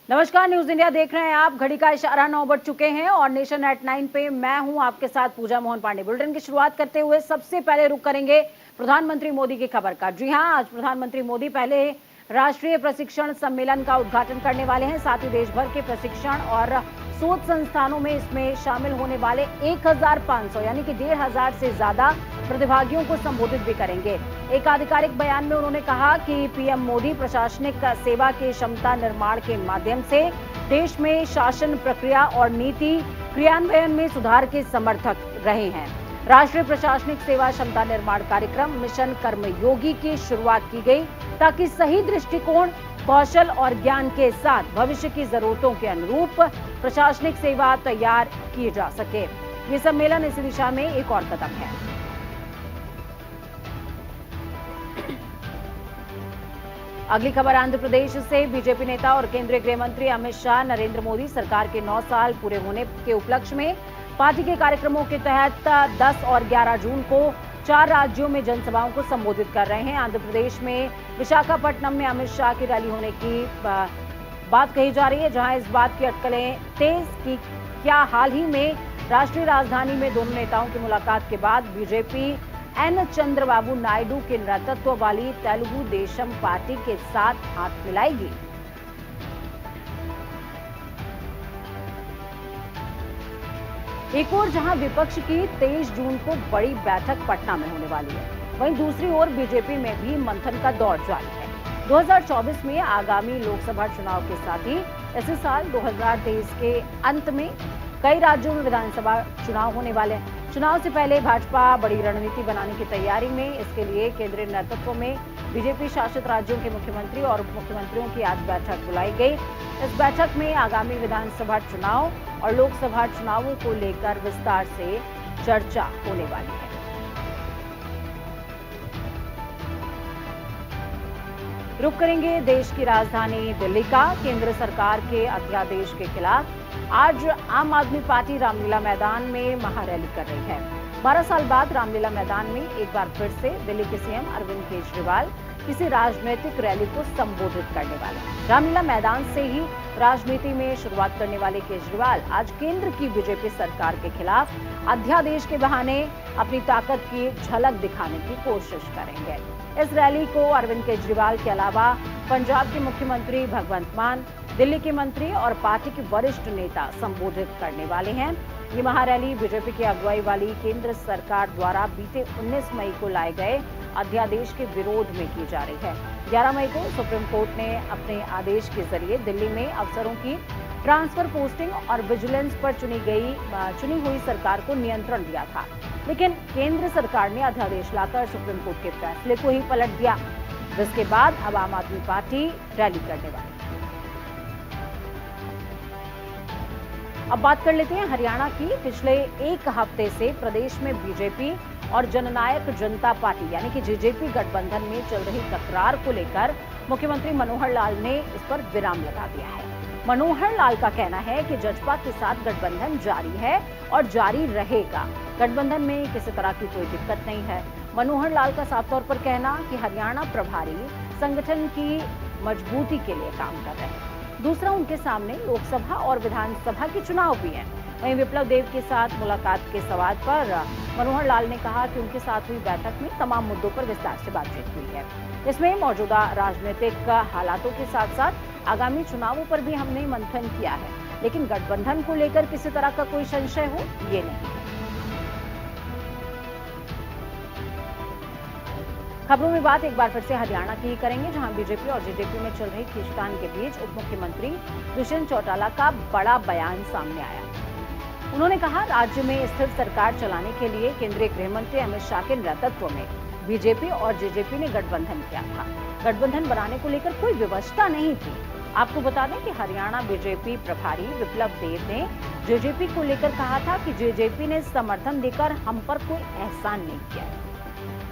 नमस्कार, news India देख रहे हैं आप। घड़ी का इशारा 9 बज चुके हैं और नेशन एट 9 पे मैं हूं आपके साथ पूजा मोहन पांडे। बुलेटिन की शुरुआत करते हुए सबसे पहले रुक करेंगे प्रधानमंत्री मोदी की खबर का। जी हां, आज प्रधानमंत्री मोदी पहले राष्ट्रीय प्रशिक्षण सम्मेलन का उद्घाटन करने वाले हैं। साथ ही देश भर के प्रशिक्षण और शोध संस्थानों में इसमें शामिल होने वाले 1500 यानी कि 1500 से ज्यादा प्रतिभागियों को संबोधित भी करेंगे। एक आधिकारिक बयान में उन्होंने कहा कि पीएम मोदी प्रशासनिक सेवा के क्षमता निर्माण के माध्यम से देश में शासन प्रक्रिया और नीति क्रियान्वयन में सुधार के समर्थक रहे हैं। राष्ट्रीय प्रशासनिक सेवा क्षमता निर्माण कार्यक्रम मिशन कर्मयोगी की शुरुआत की गई ताकि सही दृष्टिकोण, कौशल और ज्ञान के साथ भविष्य की जरूरतों के अनुरूप प्रशासनिक सेवा तैयार की जा सके। ये सम्मेलन इसी दिशा में एक और कदम है। अगली खबर आंध्र प्रदेश से। बीजेपी नेता और केंद्रीय गृह मंत्री अमित शाह नरेंद्र मोदी सरकार के 9 साल पूरे होने के उपलक्ष्य में पार्टी के कार्यक्रमों के तहत 10 और 11 जून को 4 राज्यों में जनसभाओं को संबोधित कर रहे हैं। आंध्र प्रदेश में विशाखापट्टनम में अमित शाह की रैली होने की बात कही जा रही है, जहां इस बात की अटकलें तेज की क्या हाल ही में राष्ट्रीय राजधानी में दोनों नेताओं की मुलाकात के बाद बीजेपी एन चंद्रबाबू नायडू के नेतृत्व वाली तेलुगु देशम पार्टी के साथ हाथ मिलाएगी। एक ओर जहां विपक्ष की 23 जून को बड़ी बैठक पटना में होने वाली है, वहीं दूसरी ओर बीजेपी में भी मंथन का दौर जारी है। 2024 में आगामी लोकसभा चुनाव के साथ ही इसी साल 2023 के अंत में कई राज्यों में विधानसभा चुनाव होने वाले हैं। चुनाव से पहले भाजपा बड़ी रणनीति बनाने की तैयारी में। इसके लिए केंद्रीय नेतृत्व में बीजेपी शासित राज्यों के मुख्यमंत्री और उप मुख्यमंत्रियों की आज बैठक बुलाई गई। इस बैठक में आगामी विधानसभा चुनाव और लोकसभा चुनावों को लेकर विस्तार से चर्चा होने वाली है। रुक करेंगे देश की राजधानी दिल्ली का। केंद्र सरकार के अध्यादेश के खिलाफ आज आम आदमी पार्टी रामलीला मैदान में महारैली कर रही है। 12 साल बाद रामलीला मैदान में एक बार फिर से दिल्ली के सीएम अरविंद केजरीवाल किसी राजनीतिक रैली को संबोधित करने वाले हैं। रामलीला मैदान से ही राजनीति में शुरुआत करने वाले केजरीवाल आज केंद्र की बीजेपी सरकार के खिलाफ अध्यादेश के बहाने अपनी ताकत की झलक दिखाने की कोशिश करेंगे। इस रैली को अरविंद केजरीवाल के अलावा पंजाब के मुख्यमंत्री भगवंत मान, दिल्ली के मंत्री और पार्टी के वरिष्ठ नेता संबोधित करने वाले हैं। ये महारैली बीजेपी की अगुवाई वाली केंद्र सरकार द्वारा बीते 19 मई को लाए गए अध्यादेश के विरोध में की जा रही है। 11 मई को सुप्रीम कोर्ट ने अपने आदेश के जरिए दिल्ली में अफसरों की ट्रांसफर, पोस्टिंग और विजिलेंस पर चुनी हुई सरकार को नियंत्रण दिया था, लेकिन केंद्र सरकार ने अध्यादेश लाकर सुप्रीम कोर्ट के फैसले को ही पलट दिया, जिसके बाद अब आम आदमी पार्टी रैली करने वाली है। अब बात कर लेते हैं हरियाणा की। पिछले एक हफ्ते से प्रदेश में बीजेपी और जननायक जनता पार्टी यानी कि जेजेपी गठबंधन में चल रही तकरार को लेकर मुख्यमंत्री मनोहर लाल ने इस पर विराम लगा दिया है। मनोहर लाल का कहना है कि जजपा के साथ गठबंधन जारी है और जारी रहेगा। गठबंधन में किसी तरह की कोई दिक्कत नहीं है। मनोहर लाल का साफ तौर पर कहना कि हरियाणा प्रभारी संगठन की मजबूती के लिए काम कर रहे हैं। दूसरा, उनके सामने लोकसभा और विधानसभा के चुनाव भी हैं। वहीं विप्लव देव के साथ मुलाकात के सवाल पर मनोहर लाल ने कहा कि उनके साथ हुई बैठक में तमाम मुद्दों पर विस्तार से बातचीत हुई है। इसमें मौजूदा राजनीतिक हालातों के साथ साथ आगामी चुनावों पर भी हमने मंथन किया है, लेकिन गठबंधन को लेकर किसी तरह का कोई संशय हो, ये नहीं। खबरों में बात एक बार फिर से हरियाणा की करेंगे, जहां बीजेपी और जेजेपी में चल रही खींचतान के बीच उप मुख्यमंत्री दुष्यंत चौटाला का बड़ा बयान सामने आया। उन्होंने कहा, राज्य में स्थिर सरकार चलाने के लिए केंद्रीय गृह मंत्री अमित शाह के नेतृत्व में बीजेपी और जेजेपी ने गठबंधन किया था। गठबंधन बनाने को लेकर कोई व्यवस्था नहीं थी। आपको बता दें कि हरियाणा बीजेपी प्रभारी विप्लव देव ने जेजेपी को लेकर कहा था कि जेजेपी ने समर्थन देकर हम पर कोई एहसान नहीं किया,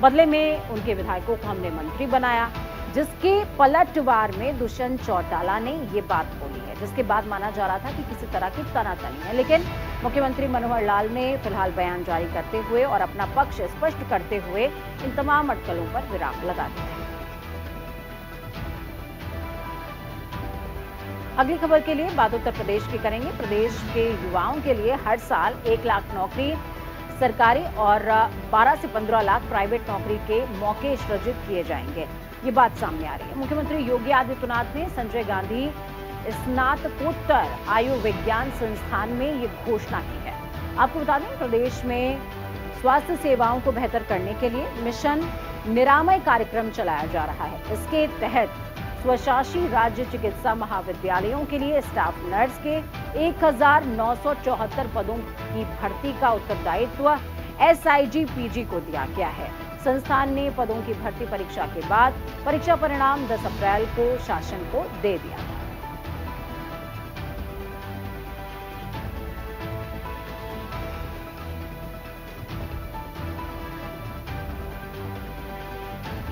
बदले में उनके विधायकों को हमने मंत्री बनाया, जिसके पलटवार में दुष्यंत चौटाला ने ये बात बोली है, जिसके बाद माना जा रहा था कि किसी तरह की तनातनी है। लेकिन मुख्यमंत्री मनोहर लाल ने फिलहाल बयान जारी करते हुए और अपना पक्ष स्पष्ट करते हुए इन तमाम अटकलों पर विराम लगा दिया है। अगली खबर के लिए बात उत्तर प्रदेश की करेंगे। प्रदेश के युवाओं के लिए हर साल 1 लाख नौकरी सरकारी और 12 से 15 लाख प्राइवेट नौकरी के मौके सृजित किए जाएंगे। ये बात सामने आ रही है। मुख्यमंत्री योगी आदित्यनाथ ने संजय गांधी स्नातकोत्तर आयुर्विज्ञान संस्थान में ये घोषणा की है। आपको बता दें, प्रदेश में स्वास्थ्य सेवाओं को बेहतर करने के लिए मिशन निरामय कार्यक्रम चलाया जा रहा है। इसके तहत स्वशासी राज्य चिकित्सा महाविद्यालयों के लिए स्टाफ नर्स के 1974 पदों की भर्ती का उत्तरदायित्व SIGPG को दिया गया है। संस्थान ने पदों की भर्ती परीक्षा के बाद परीक्षा परिणाम 10 अप्रैल को शासन को दे दिया।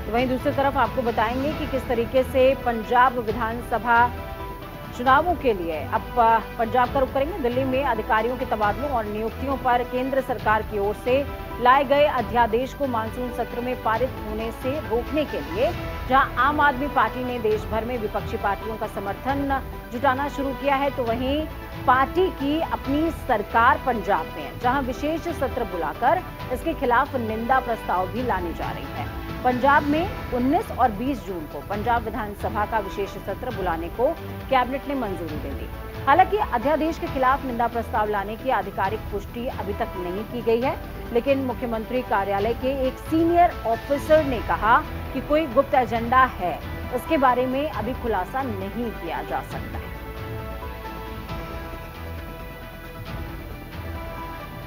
वहीं दूसरी तरफ आपको बताएंगे कि किस तरीके से पंजाब विधानसभा चुनावों के लिए अब पंजाब का रुख करेंगे। दिल्ली में अधिकारियों के तबादलों और नियुक्तियों पर केंद्र सरकार की ओर से लाए गए अध्यादेश को मानसून सत्र में पारित होने से रोकने के लिए जहां आम आदमी पार्टी ने देश भर में विपक्षी पार्टियों का समर्थन जुटाना शुरू किया है, तो वहीं पार्टी की अपनी सरकार पंजाब में है, जहां विशेष सत्र बुलाकर इसके खिलाफ निंदा प्रस्ताव भी लाने जा रही है। पंजाब में 19 और 20 जून को पंजाब विधानसभा का विशेष सत्र बुलाने को कैबिनेट ने मंजूरी दे दी। हालांकि अध्यादेश के खिलाफ निंदा प्रस्ताव लाने की आधिकारिक पुष्टि अभी तक नहीं की गई है, लेकिन मुख्यमंत्री कार्यालय के एक सीनियर ऑफिसर ने कहा कि कोई गुप्त एजेंडा है, इसके बारे में अभी खुलासा नहीं किया जा सकता है।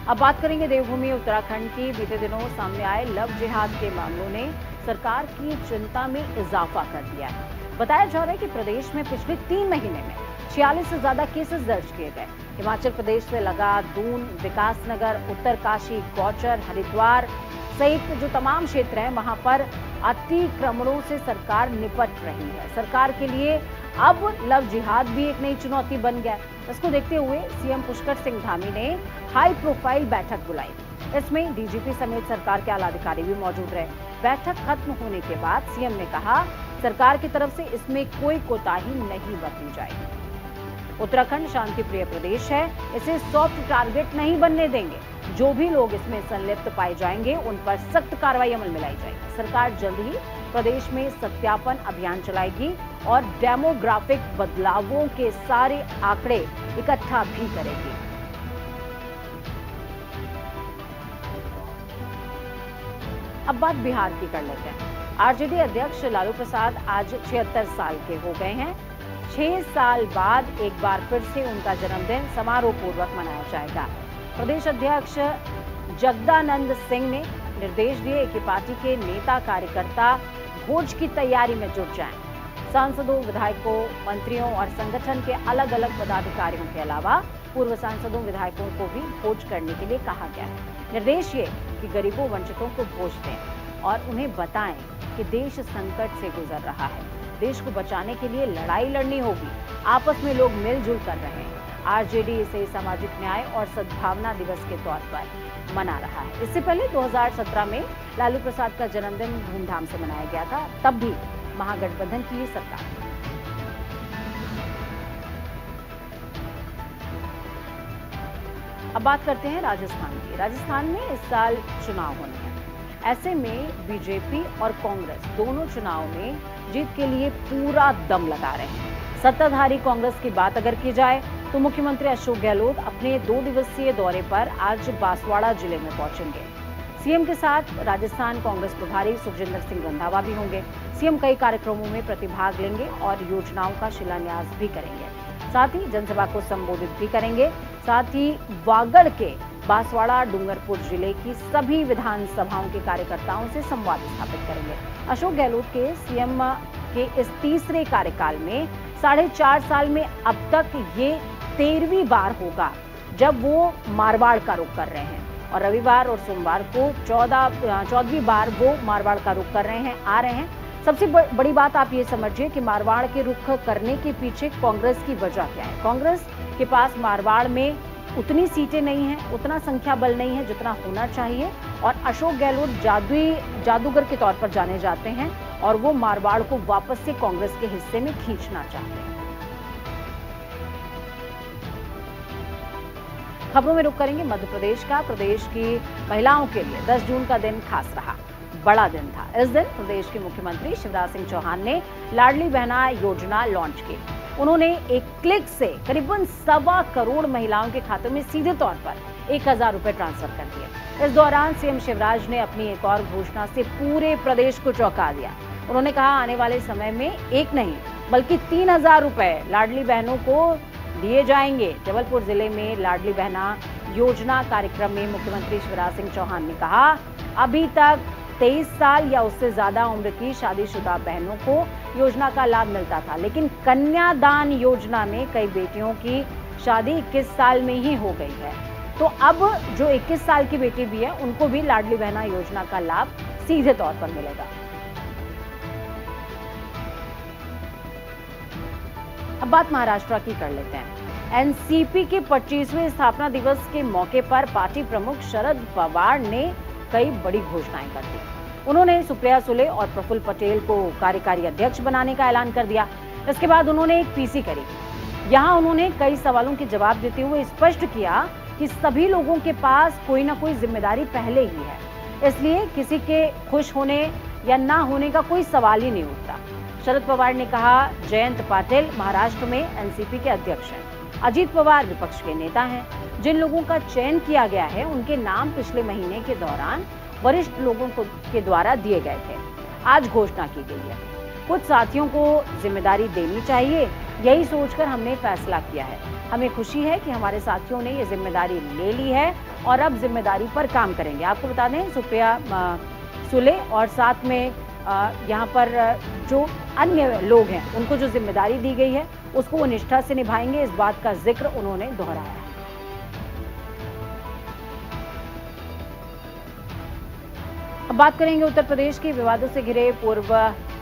अब बात करेंगे देवभूमि उत्तराखंड की। बीते दिनों सामने आए लव जिहाद के मामलों ने सरकार की चिंता में इजाफा कर दिया है। बताया जा रहा है कि प्रदेश में पिछले 3 महीने में 46 से ज्यादा केसेस दर्ज किए गए। हिमाचल प्रदेश से लगा दून, विकासनगर, उत्तरकाशी, गौचर, हरिद्वार सहित जो तमाम क्षेत्र हैं, वहां पर अतिक्रमणों से सरकार निपट रही है। सरकार के लिए अब लव जिहाद भी एक नई चुनौती बन गया। इसको देखते हुए सीएम पुष्कर सिंह धामी ने हाई प्रोफाइल बैठक बुलाई। इसमें डीजीपी समेत सरकार के आला अधिकारी भी मौजूद रहे। बैठक खत्म होने के बाद सीएम ने कहा, सरकार की तरफ से इसमें कोई कोताही नहीं बरती जाएगी। उत्तराखंड शांति प्रिय प्रदेश है, इसे सॉफ्ट टारगेट नहीं बनने देंगे। जो भी लोग इसमें संलिप्त पाए जाएंगे उन पर सख्त कार्रवाई अमल में लाई जाएगी। सरकार जल्द ही प्रदेश में सत्यापन अभियान चलाएगी और डेमोग्राफिक बदलावों के सारे आंकड़े इकट्ठा भी करेगी। अब बात बिहार की कर लेते हैं। आरजेडी अध्यक्ष लालू प्रसाद आज 76 साल के हो गए हैं। 6 साल बाद एक बार फिर से उनका जन्मदिन समारोह पूर्वक मनाया जाएगा। प्रदेश अध्यक्ष जगदानंद सिंह ने निर्देश दिए कि पार्टी के नेता कार्यकर्ता भोज की तैयारी में जुट जाएं। सांसदों, विधायकों, मंत्रियों और संगठन के अलग अलग पदाधिकारियों के अलावा पूर्व सांसदों, विधायकों को भी भोज करने के लिए कहा गया है। निर्देश ये कि गरीबों, वंचितों को भोज दें और उन्हें बताएं कि देश संकट से गुजर रहा है। देश को बचाने के लिए लड़ाई लड़नी होगी। आपस में लोग मिलजुल कर रहे हैं। आरजेडी इसे सामाजिक न्याय और सद्भावना दिवस के तौर पर मना रहा है। इससे पहले 2017 में लालू प्रसाद का जन्मदिन धूमधाम से मनाया गया था, तब भी महागठबंधन की ही सरकार। अब बात करते हैं राजस्थान की। राजस्थान में इस साल चुनाव होने हैं। ऐसे में बीजेपी और कांग्रेस दोनों चुनाव में जीत के लिए पूरा दम लगा रहे हैं। सत्ताधारी कांग्रेस की बात अगर की जाए तो मुख्यमंत्री अशोक गहलोत अपने 2 दिवसीय दौरे पर आज बांसवाड़ा जिले में पहुंचेंगे। सीएम के साथ राजस्थान कांग्रेस प्रभारी सुखजिंदर सिंह रंधावा भी होंगे। सीएम कई कार्यक्रमों में प्रतिभाग लेंगे और योजनाओं का शिलान्यास भी करेंगे। साथ ही जनसभा को संबोधित भी करेंगे। साथ ही वागड़ के बांसवाड़ा, डूंगरपुर जिले की सभी विधानसभाओं के कार्यकर्ताओं से संवाद स्थापित करेंगे। अशोक गहलोत के सीएम के इस तीसरे कार्यकाल में 4.5 साल में अब तक ये 13वीं बार होगा जब वो मारवाड़ का रुख कर रहे हैं और रविवार और सोमवार को 14वीं बार वो मारवाड़ का रुख कर रहे हैं, आ रहे हैं। सबसे बड़ी बात आप ये समझिए कि मारवाड़ के रुख करने के पीछे कांग्रेस की वजह क्या है। कांग्रेस के पास मारवाड़ में उतनी सीटें नहीं हैं, उतना संख्या बल नहीं है जितना होना चाहिए और अशोक गहलोत जादूगर के तौर पर जाने जाते हैं और वो मारवाड़ को वापस से कांग्रेस के हिस्से में खींचना चाहते हैं। खबरों में रुक करेंगे मध्य प्रदेश का। प्रदेश की महिलाओं के लिए 10 जून का दिन खास रहा, बड़ा दिन था। इस दिन प्रदेश के मुख्यमंत्री शिवराज सिंह चौहान ने लाडली बहना योजना लॉन्च की। उन्होंने एक क्लिक से करीबन 1.25 करोड़ महिलाओं के खातों में सीधे तौर पर 1000 रुपए ट्रांसफर कर दिए। इस दौरान सीएम शिवराज ने अपनी एक और घोषणा से पूरे प्रदेश को चौंका दिया। उन्होंने कहा, आने वाले समय में एक नहीं बल्कि 3000 रुपए लाडली बहनों को दिए जाएंगे। जबलपुर जिले में लाडली बहना योजना कार्यक्रम में मुख्यमंत्री शिवराज सिंह चौहान ने कहा, अभी तक 23 साल या उससे ज्यादा उम्र की शादीशुदा बहनों को योजना का लाभ मिलता था, लेकिन कन्यादान योजना में कई बेटियों की शादी 21 साल में ही हो गई है। तो अब जो 21 साल की बेटी भी है, उनको भी लाडली बहना योजना का लाभ सीधे तौर पर मिलेगा। अब बात महाराष्ट्र की कर लेते हैं। एनसीपी के 25वें स्थापना दिवस के मौके पर पार्टी प्रमुख शरद पवार ने कई बड़ी घोषणाएं कर दी। उन्होंने सुप्रिया सुले और प्रफुल्ल पटेल को कार्यकारी अध्यक्ष बनाने का ऐलान कर दिया। इसके बाद उन्होंने एक पीसी करी। यहां उन्होंने कई सवालों के जवाब देते हुए स्पष्ट किया कि सभी लोगों के पास कोई ना कोई जिम्मेदारी पहले ही है, इसलिए किसी के खुश होने या ना होने का कोई सवाल ही नहीं उठता। शरद पवार ने कहा, जयंत पाटिल महाराष्ट्र में एनसीपी के अध्यक्ष हैं, अजीत पवार विपक्ष के नेता हैं। जिन लोगों का चयन किया गया है, उनके नाम पिछले महीने के दौरान वरिष्ठ लोगों के द्वारा दिए गए थे। आज घोषणा की गई है। कुछ साथियों को जिम्मेदारी देनी चाहिए, यही सोचकर हमने फैसला किया है। हमें खुशी है कि हमारे साथियों ने ये जिम्मेदारी ले ली है और अब जिम्मेदारी पर काम करेंगे। आपको बता दें, सुप्रिया सुले और साथ में यहाँ पर जो अन्य लोग हैं, उनको जो जिम्मेदारी दी गई है उसको वो निष्ठा से निभाएंगे। इस बात का जिक्र उन्होंने दोहराया है। अब बात करेंगे उत्तर प्रदेश के विवादों से घिरे पूर्व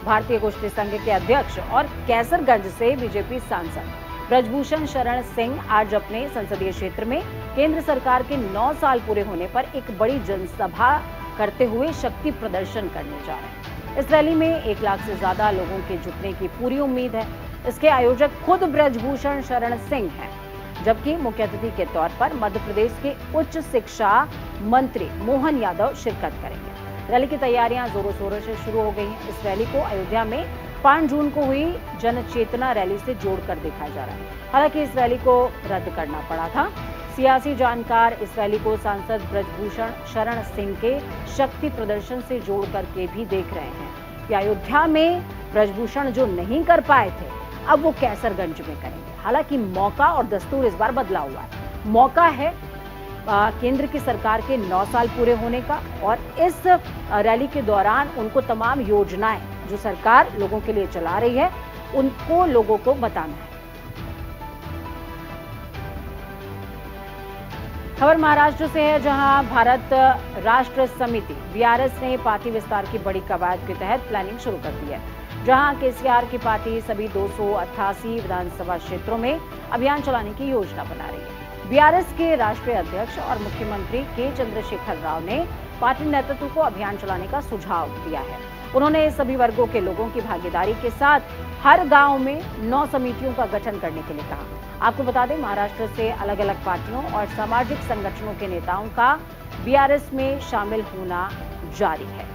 भारतीय कुश्ती संघ के अध्यक्ष और कैसरगंज से बीजेपी सांसद ब्रजभूषण शरण सिंह आज अपने संसदीय क्षेत्र में केंद्र सरकार के 9 साल पूरे होने पर एक बड़ी जनसभा करते हुए शक्ति प्रदर्शन करने जा रहे हैं। इस रैली में 1 लाख से ज्यादा लोगों के जुटने की पूरी उम्मीद है। इसके आयोजक खुद ब्रजभूषण शरण सिंह हैं, जबकि मुख्य अतिथि के तौर पर मध्य प्रदेश के उच्च शिक्षा मंत्री मोहन यादव शिरकत करेंगे। रैली की तैयारियां जोरों शोरों से शुरू हो गई हैं। इस रैली को अयोध्या में 5 जून को हुई जन चेतना रैली से जोड़कर देखा जा रहा है। हालांकि इस रैली को रद्द करना पड़ा था। सियासी जानकार इस रैली को सांसद ब्रजभूषण शरण सिंह के शक्ति प्रदर्शन से जोड़ करके भी देख रहे हैं कि अयोध्या में ब्रजभूषण जो नहीं कर पाए थे, अब वो कैसरगंज में करेंगे। हालांकि मौका और दस्तूर इस बार बदला हुआ है। मौका है केंद्र की सरकार के 9 साल पूरे होने का, और इस रैली के दौरान उनको तमाम योजनाएं जो सरकार लोगों के लिए चला रही है, उनको लोगों को बताना है। खबर महाराष्ट्र से है, जहां भारत राष्ट्र समिति बीआरएस ने पार्टी विस्तार की बड़ी कवायद के तहत प्लानिंग शुरू कर दी है। जहां केसीआर की पार्टी सभी 288 विधानसभा क्षेत्रों में अभियान चलाने की योजना बना रही है। बीआरएस के राष्ट्रीय अध्यक्ष और मुख्यमंत्री के चंद्रशेखर राव ने पार्टी नेतृत्व को अभियान चलाने का सुझाव दिया है। उन्होंने सभी वर्गों के लोगों की भागीदारी के साथ हर गांव में 9 समितियों का गठन करने के लिए कहा। आपको बता दें, महाराष्ट्र से अलग अलग पार्टियों और सामाजिक संगठनों के नेताओं का बीआरएस में शामिल होना जारी है।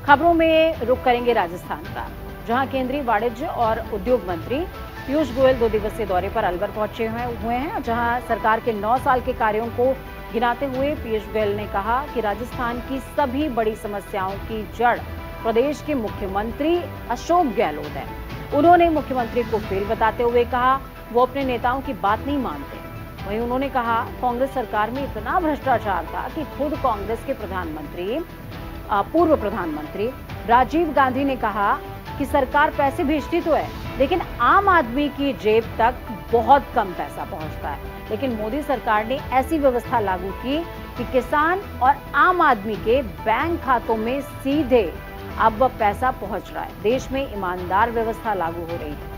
खबरों में रुख करेंगे राजस्थान का, जहां केंद्रीय वाणिज्य और उद्योग मंत्री पीयूष गोयल 2 दिवसीय दौरे पर अलवर पहुंचे हुए हैं। जहां सरकार के 9 साल के कार्यों को गिनाते हुए पीयूष गोयल ने कहा कि राजस्थान की सभी बड़ी समस्याओं की जड़ प्रदेश के मुख्यमंत्री अशोक गहलोत है। उन्होंने मुख्यमंत्री को फेल बताते हुए कहा वो अपने नेताओं की बात नहीं मानते। वहीं उन्होंने कहा, कांग्रेस सरकार में इतना भ्रष्टाचार था कि खुद कांग्रेस के पूर्व प्रधानमंत्री राजीव गांधी ने कहा कि सरकार पैसे भेजती तो है, लेकिन आम आदमी की जेब तक बहुत कम पैसा पहुंचता है। लेकिन मोदी सरकार ने ऐसी व्यवस्था लागू की कि किसान और आम आदमी के बैंक खातों में सीधे अब पैसा पहुंच रहा है। देश में ईमानदार व्यवस्था लागू हो रही है।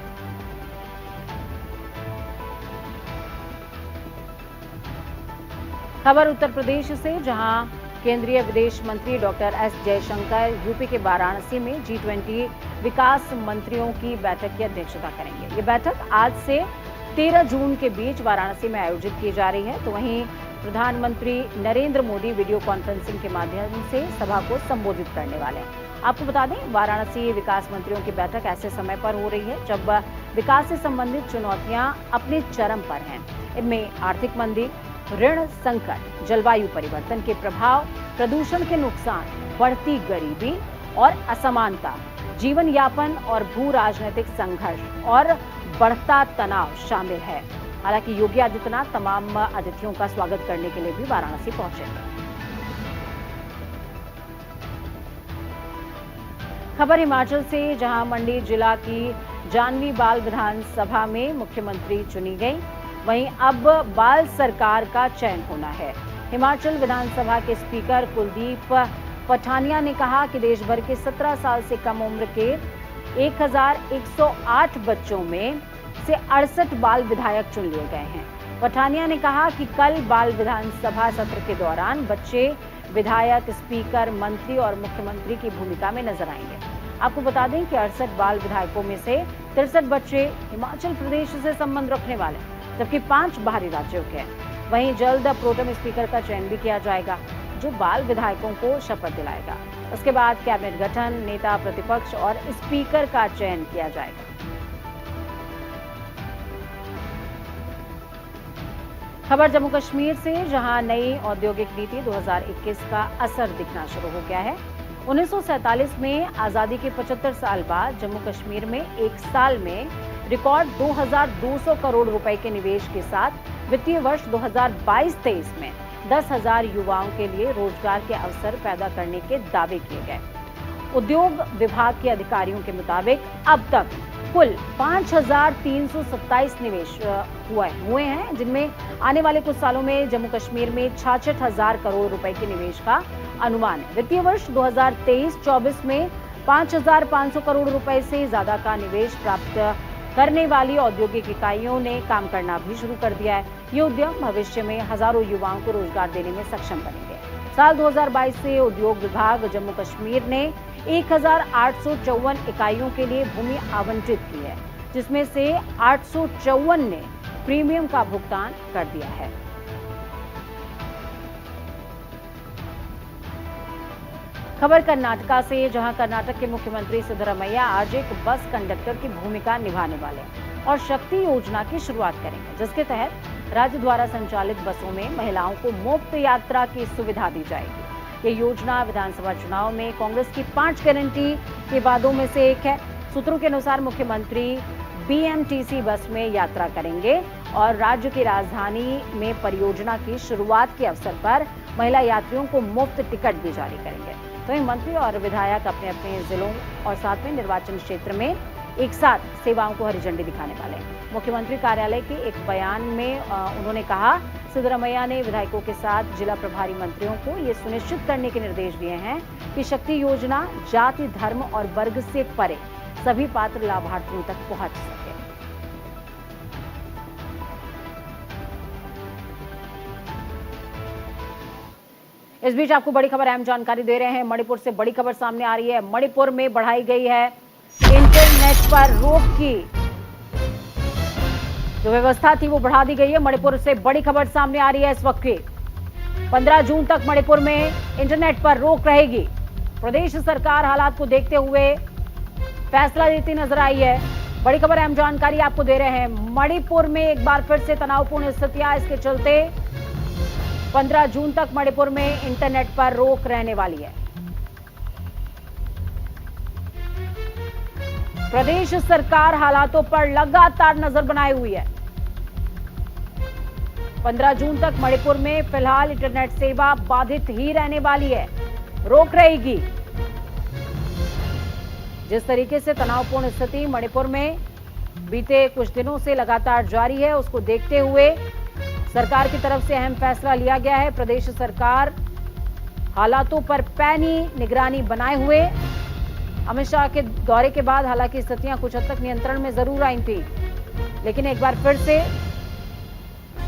खबर उत्तर प्रदेश से, जहां केंद्रीय विदेश मंत्री डॉक्टर एस जयशंकर यूपी के वाराणसी में G20 विकास मंत्रियों की बैठक की अध्यक्षता करेंगे। ये बैठक आज से 13 जून के बीच वाराणसी में आयोजित की जा रही है। तो वहीं प्रधानमंत्री नरेंद्र मोदी वीडियो कॉन्फ्रेंसिंग के माध्यम से सभा को संबोधित करने वाले हैं। आपको बता दें, वाराणसी विकास मंत्रियों की बैठक ऐसे समय पर हो रही है जब विकास से संबंधित चुनौतियां अपने चरम पर हैं। इनमें आर्थिक मंदी, ऋण संकट, जलवायु परिवर्तन के प्रभाव, प्रदूषण के नुकसान, बढ़ती गरीबी और असमानता, जीवन यापन और भू राजनीतिक संघर्ष और बढ़ता तनाव शामिल है। हालांकि योगी आदित्यनाथ तमाम अतिथियों का स्वागत करने के लिए भी वाराणसी पहुंचे हैं। खबर हिमाचल से, जहां मंडी जिला की जानवी बाल विधानसभा में मुख्यमंत्री चुनी गई, वहीं अब बाल सरकार का चयन होना है। हिमाचल विधानसभा के स्पीकर कुलदीप पठानिया ने कहा कि देश भर के 17 साल से कम उम्र के 1108 बच्चों में से 68 बाल विधायक चुन लिए गए हैं। पठानिया ने कहा कि कल बाल विधानसभा सत्र के दौरान बच्चे विधायक, स्पीकर, मंत्री और मुख्यमंत्री की भूमिका में नजर आएंगे। आपको बता दें कि 68 बाल विधायकों में से 63 बच्चे हिमाचल प्रदेश से संबंध रखने वाले, जबकि 5 बाहरी राज्यों के हैं। वहीं जल्द प्रोटेम स्पीकर का चयन भी किया जाएगा, जो बाल विधायकों को शपथ दिलाएगा। उसके बाद कैबिनेट गठन, नेता प्रतिपक्ष और स्पीकर का चयन किया जाएगा। खबर जम्मू कश्मीर से, जहां नई औद्योगिक नीति 2021 का असर दिखना शुरू हो गया है। 1947 में आजादी के 75 साल बाद जम्मू कश्मीर में एक साल में रिकॉर्ड 2200 करोड़ रुपए के निवेश के साथ वित्तीय वर्ष 2022-23 में 10,000 युवाओं के लिए रोजगार के अवसर पैदा करने के दावे किए गए। उद्योग विभाग के अधिकारियों के मुताबिक अब तक कुल 5,327 निवेश हुए हैं, जिनमें आने वाले कुछ सालों में जम्मू कश्मीर में 66,000 करोड़ रुपए के निवेश का अनुमान है। वित्तीय वर्ष 2023-24 में 5,500 करोड़ रुपए से ज्यादा का निवेश प्राप्त करने वाली औद्योगिक इकाइयों ने काम करना भी शुरू कर दिया है। ये उद्यम भविष्य में हजारों युवाओं को रोजगार देने में सक्षम बनेंगे। साल 2022 से उद्योग विभाग जम्मू कश्मीर ने 1,854 इकाइयों के लिए भूमि आवंटित की है, जिसमें से 854 ने प्रीमियम का भुगतान कर दिया है। खबर कर्नाटका से, जहां कर्नाटक के मुख्यमंत्री सिद्धरामैया आज एक बस कंडक्टर की भूमिका निभाने वाले हैं और शक्ति योजना की शुरुआत करेंगे, जिसके तहत राज्य द्वारा संचालित बसों में महिलाओं को मुफ्त यात्रा की सुविधा दी जाएगी। ये योजना विधानसभा चुनाव में कांग्रेस की 5 गारंटी के वादों में से एक है। सूत्रों के अनुसार मुख्यमंत्री बीएमटीसी बस में यात्रा करेंगे और राज्य की राजधानी में परियोजना की शुरुआत के अवसर पर महिला यात्रियों को मुफ्त टिकट भी जारी करेंगे। तो ये मंत्री और विधायक अपने अपने जिलों और साथ में निर्वाचन क्षेत्र में एक साथ सेवाओं को हरी झंडी दिखाने वाले हैं। मुख्यमंत्री कार्यालय के एक बयान में उन्होंने कहा, सिद्धरामैया ने विधायकों के साथ जिला प्रभारी मंत्रियों को ये सुनिश्चित करने के निर्देश दिए हैं कि शक्ति योजना जाति, धर्म और वर्ग से परे सभी पात्र लाभार्थियों तक पहुंच सके। इस बीच आपको बड़ी खबर अहम जानकारी दे रहे हैं। मणिपुर से बड़ी खबर सामने आ रही है। मणिपुर में बढ़ाई गई है इंटरनेट पर रोक की जो व्यवस्था थी, वो बढ़ा दी गई है। मणिपुर से बड़ी खबर सामने आ रही है इस वक्त की। 15 जून तक मणिपुर में इंटरनेट पर रोक रहेगी। प्रदेश सरकार हालात को देखते हुए फैसला लेती नजर आई है। बड़ी खबर अहम जानकारी आपको दे रहे हैं। मणिपुर में एक बार फिर से तनावपूर्ण स्थितियां, इसके चलते 15 जून तक मणिपुर में इंटरनेट पर रोक रहने वाली है। प्रदेश सरकार हालातों पर लगातार नजर बनाए हुई है। 15 जून तक मणिपुर में फिलहाल इंटरनेट सेवा बाधित ही रहने वाली है, रोक रहेगी। जिस तरीके से तनावपूर्ण स्थिति मणिपुर में बीते कुछ दिनों से लगातार जारी है, उसको देखते हुए सरकार की तरफ से अहम फैसला लिया गया है। प्रदेश सरकार हालातों पर पैनी निगरानी बनाए हुए। अमित शाह के दौरे के बाद हालांकि स्थितियां कुछ हद तक नियंत्रण में जरूर आई थी, लेकिन एक बार फिर से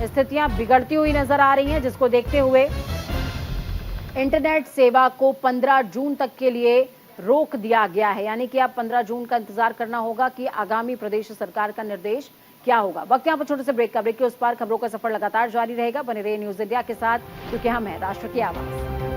स्थितियां बिगड़ती हुई नजर आ रही हैं, जिसको देखते हुए इंटरनेट सेवा को 15 जून तक के लिए रोक दिया गया है, यानी कि अब 15 जून का इंतजार करना होगा कि आगामी प्रदेश सरकार का निर्देश क्या होगा। वक्त यहाँ पर छोटे से ब्रेक का। ब्रेक के उस पार खबरों का सफर लगातार जारी रहेगा। बने रहिए न्यूज इंडिया के साथ, क्योंकि हम हैं राष्ट्र की आवाज।